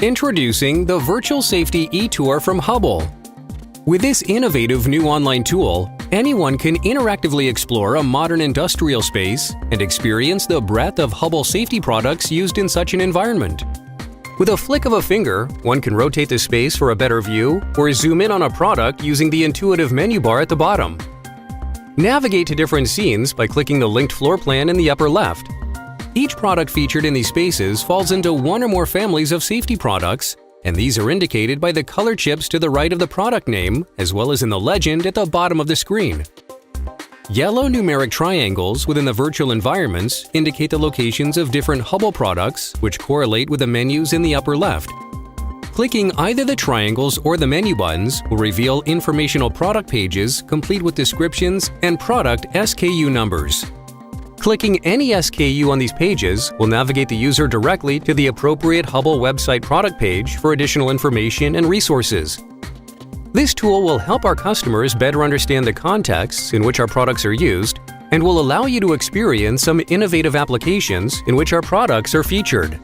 Introducing the Virtual Safety eTour from Hubbell. With this innovative new online tool, anyone can interactively explore a modern industrial space and experience the breadth of Hubbell safety products used in such an environment. With a flick of a finger, one can rotate the space for a better view or zoom in on a product using the intuitive menu bar at the bottom. Navigate to different scenes by clicking the linked floor plan in the upper left. Each product featured in these spaces falls into one or more families of safety products, and these are indicated by the color chips to the right of the product name, as well as in the legend at the bottom of the screen. Yellow numeric triangles within the virtual environments indicate the locations of different Hubbell products, which correlate with the menus in the upper left. Clicking either the triangles or the menu buttons will reveal informational product pages complete with descriptions and product SKU numbers. Clicking any SKU on these pages will navigate the user directly to the appropriate Hubbell website product page for additional information and resources. This tool will help our customers better understand the contexts in which our products are used and will allow you to experience some innovative applications in which our products are featured.